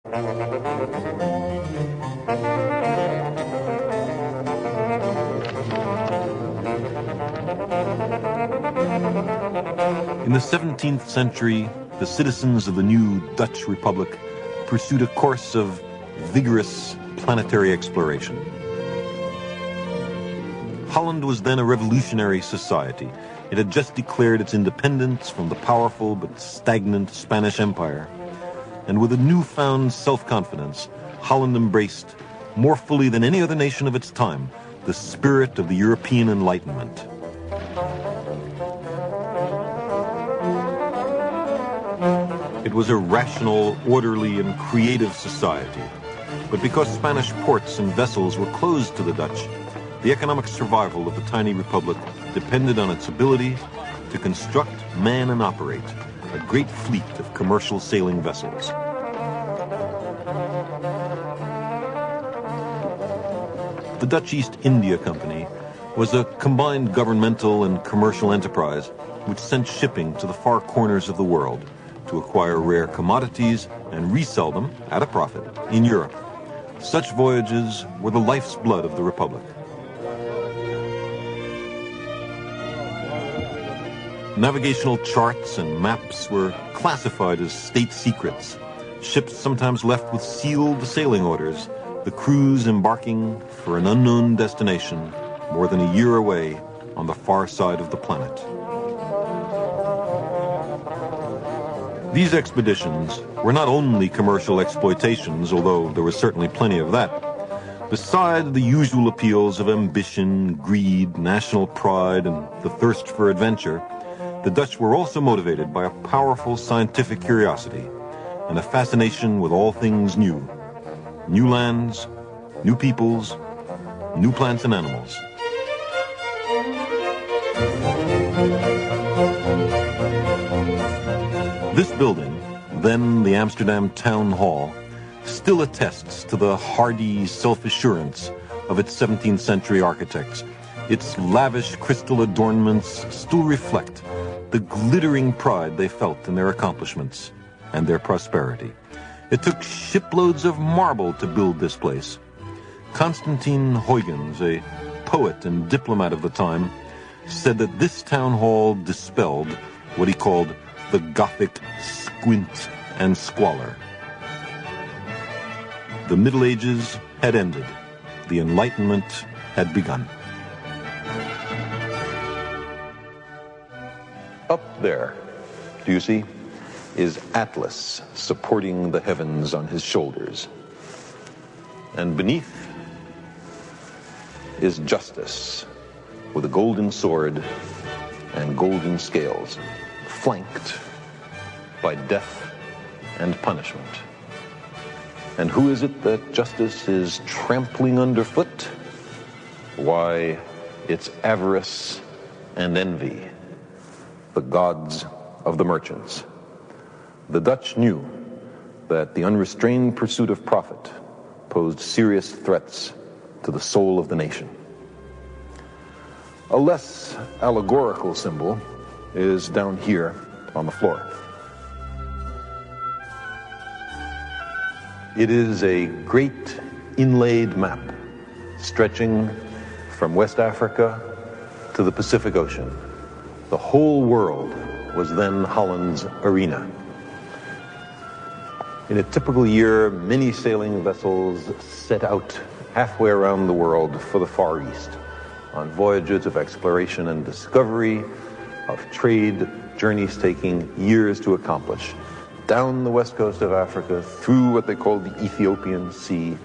In the 17th century, the citizens of the new Dutch Republic pursued a course of vigorous planetary exploration. Holland was then a revolutionary society. It had just declared its independence from the powerful but stagnant Spanish Empire. And with a newfound self-confidence, Holland embraced, more fully than any other nation of its time, the spirit of the European Enlightenment. It was a rational, orderly, and creative society. But because Spanish ports and vessels were closed to the Dutch, the economic survival of the tiny republic depended on its ability to construct, man, and operate a great fleet of commercial sailing vessels. The Dutch East India Company was a combined governmental and commercial enterprise which sent shipping to the far corners of the world to acquire rare commodities and resell them at a profit in Europe. Such voyages were the life's blood of the Republic. Navigational charts and maps were classified as state secrets. Ships sometimes left with sealed sailing orders, the crews embarking for an unknown destination more than a year away on the far side of the planet. These expeditions were not only commercial exploitations, although there was certainly plenty of that. Besides the usual appeals of ambition, greed, national pride, and the thirst for adventure, the Dutch were also motivated by a powerful scientific curiosity and a fascination with all things new. New lands, new peoples, new plants and animals. This building, then the Amsterdam Town Hall, still attests to the hardy self-assurance of its 17th century architects. Its lavish crystal adornments still reflect the glittering pride they felt in their accomplishments and their prosperity. It took shiploads of marble to build this place. Constantine Huygens, a poet and diplomat of the time, said that this town hall dispelled what he called the Gothic squint and squalor. The Middle Ages had ended. The Enlightenment had begun. Up there, do you see, is Atlas supporting the heavens on his shoulders. And beneath is Justice with a golden sword and golden scales, flanked by death and punishment. And who is it that Justice is trampling underfoot? Why, it's avarice and envy, the gods of the merchants. The Dutch knew that the unrestrained pursuit of profit posed serious threats to the soul of the nation. A less allegorical symbol is down here on the floor. It is a great inlaid map stretching from West Africa to the Pacific Ocean. The whole world was then Holland's arena. In a typical year, many sailing vessels set out halfway around the world for the Far East on voyages of exploration and discovery, of trade, journeys taking years to accomplish, down the west coast of Africa, through what they called the Ethiopian Sea,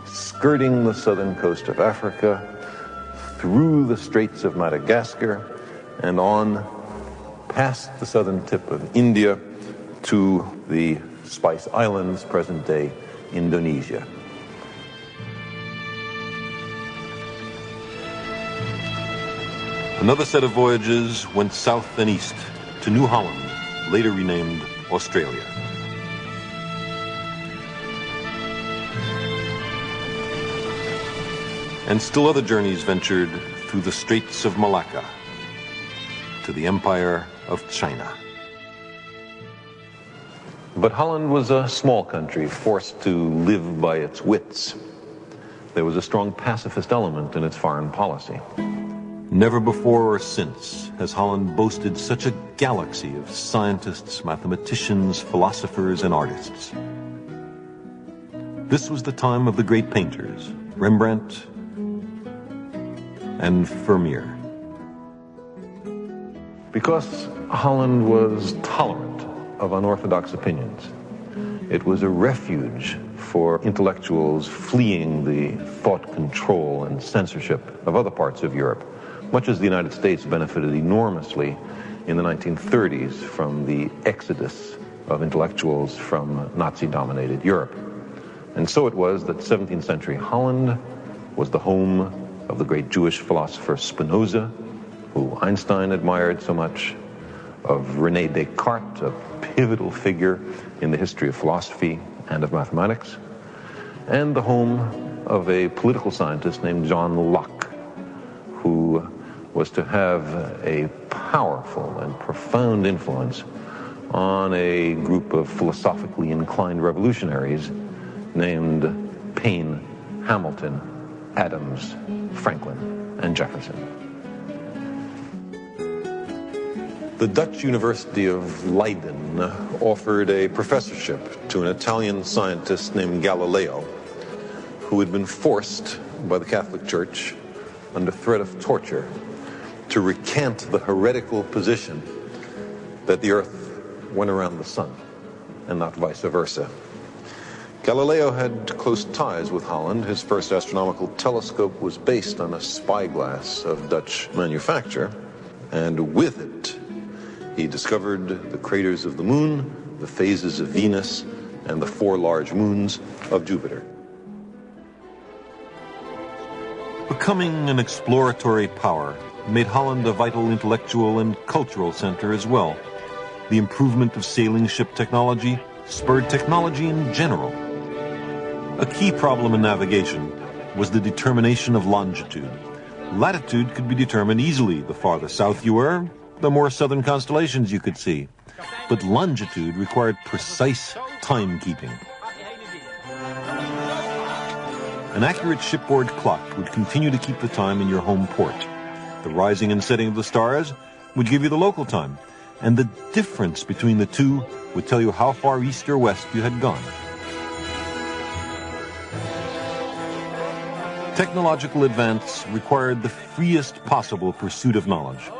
skirting the southern coast of Africa, through the Straits of Madagascar, and on past the southern tip of India to the Spice Islands, present-day Indonesia. Another set of voyages went south and east to New Holland, later renamed Australia. And still other journeys ventured through the Straits of Malacca to the Empire of China. But Holland was a small country, forced to live by its wits. There was a strong pacifist element in its foreign policy. Never before or since has Holland boasted such a galaxy of scientists, mathematicians, philosophers, and artists. This was the time of the great painters, Rembrandt and Vermeer. Because Holland was tolerant of unorthodox opinions, it was a refuge for intellectuals fleeing the thought control and censorship of other parts of Europe, much as the United States benefited enormously in the 1930s from the exodus of intellectuals from Nazi-dominated Europe. And so it was that 17th century Holland was the home of the great Jewish philosopher Spinoza, who Einstein admired so much, of René Descartes, a pivotal figure in the history of philosophy and of mathematics, and the home of a political scientist named John Locke, who was to have a powerful and profound influence on a group of philosophically inclined revolutionaries named Paine, Hamilton, Adams, Franklin, and Jefferson. The Dutch University of Leiden offered a professorship to an Italian scientist named Galileo, who had been forced by the Catholic Church under threat of torture to recant the heretical position that the Earth went around the sun and not vice versa. Galileo had close ties with Holland. His first astronomical telescope was based on a spyglass of Dutch manufacture, and with it he discovered the craters of the moon, the phases of Venus, and the 4 large moons of Jupiter. Becoming an exploratory power made Holland a vital intellectual and cultural center as well. The improvement of sailing ship technology spurred technology in general. A key problem in navigation was the determination of longitude. Latitude could be determined easily. The farther south you were, the more southern constellations you could see. But longitude required precise timekeeping. An accurate shipboard clock would continue to keep the time in your home port. The rising and setting of the stars would give you the local time, and the difference between the two would tell you how far east or west you had gone. Technological advance required the freest possible pursuit of knowledge.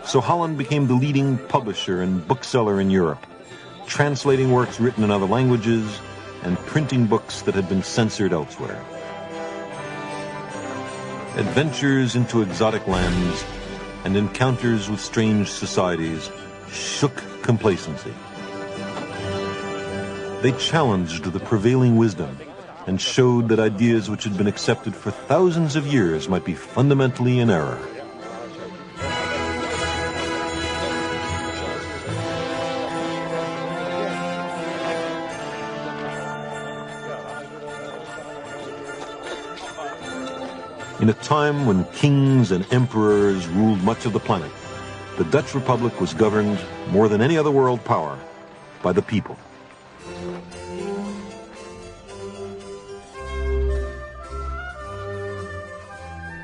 So Holland became the leading publisher and bookseller in Europe, translating works written in other languages and printing books that had been censored elsewhere. Adventures into exotic lands and encounters with strange societies shook complacency. They challenged the prevailing wisdom and showed that ideas which had been accepted for thousands of years might be fundamentally in error. In a time when kings and emperors ruled much of the planet, the Dutch Republic was governed, more than any other world power, by the people.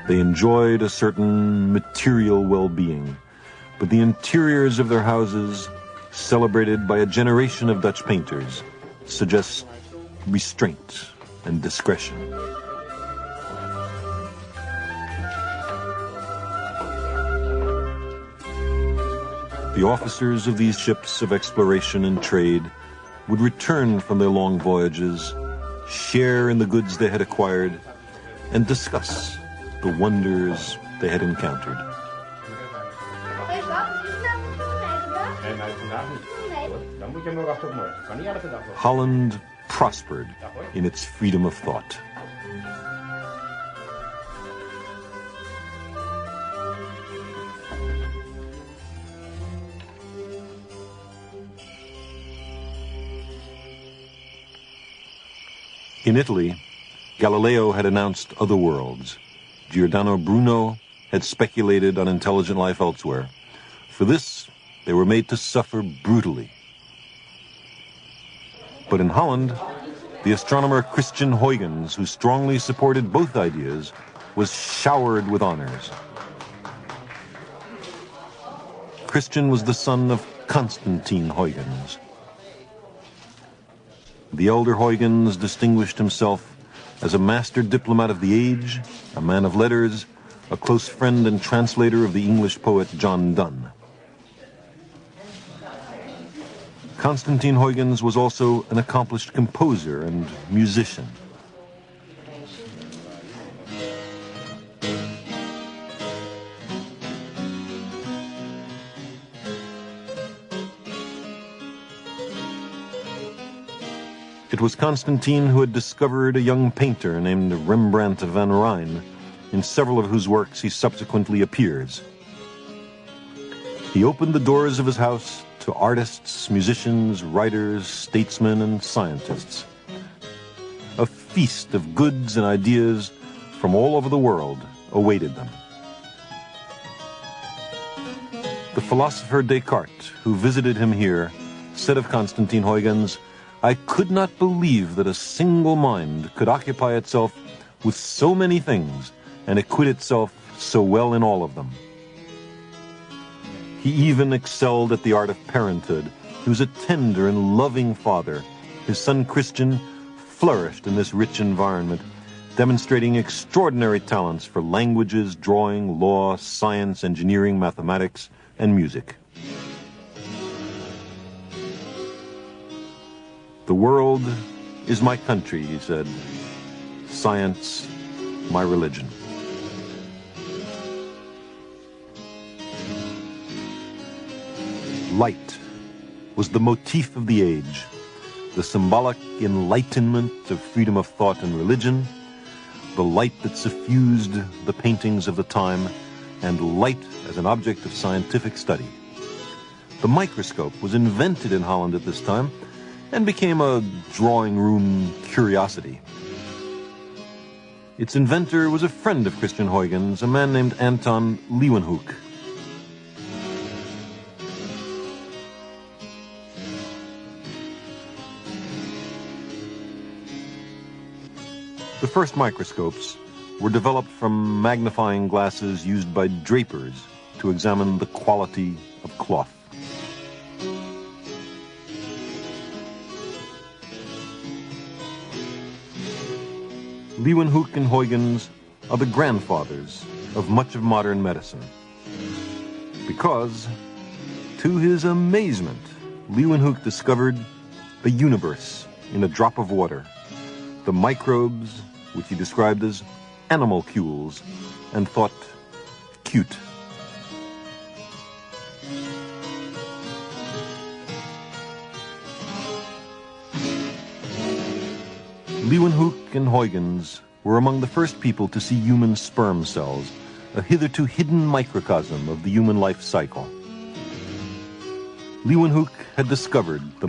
They enjoyed a certain material well-being, but the interiors of their houses, celebrated by a generation of Dutch painters, suggest restraint and discretion. The officers of these ships of exploration and trade would return from their long voyages, share in the goods they had acquired, and discuss the wonders they had encountered. Holland prospered in its freedom of thought. In Italy, Galileo had announced other worlds. Giordano Bruno had speculated on intelligent life elsewhere. For this, they were made to suffer brutally. But in Holland, the astronomer Christian Huygens, who strongly supported both ideas, was showered with honors. Christian was the son of Constantine Huygens. The elder Huygens distinguished himself as a master diplomat of the age, a man of letters, a close friend and translator of the English poet John Donne. Constantine Huygens was also an accomplished composer and musician. It was Constantine who had discovered a young painter named Rembrandt van Rijn, in several of whose works he subsequently appears. He opened the doors of his house to artists, musicians, writers, statesmen, and scientists. A feast of goods and ideas from all over the world awaited them. The philosopher Descartes, who visited him here, said of Constantine Huygens, "I could not believe that a single mind could occupy itself with so many things and acquit itself so well in all of them." He even excelled at the art of parenthood. He was a tender and loving father. His son Christian flourished in this rich environment, demonstrating extraordinary talents for languages, drawing, law, science, engineering, mathematics, and music. "The world is my country," he said. "Science, my religion." Light was the motif of the age, the symbolic enlightenment of freedom of thought and religion, the light that suffused the paintings of the time, and light as an object of scientific study. The microscope was invented in Holland at this time and became a drawing room curiosity. Its inventor was a friend of Christian Huygens, a man named Anton Leeuwenhoek. The first microscopes were developed from magnifying glasses used by drapers to examine the quality of cloth. Leeuwenhoek and Huygens are the grandfathers of much of modern medicine. Because, to his amazement, Leeuwenhoek discovered a universe in a drop of water, the microbes, which he described as animalcules, and thought cute. Leeuwenhoek and Huygens were among the first people to see human sperm cells, a hitherto hidden microcosm of the human life cycle. Leeuwenhoek had discovered the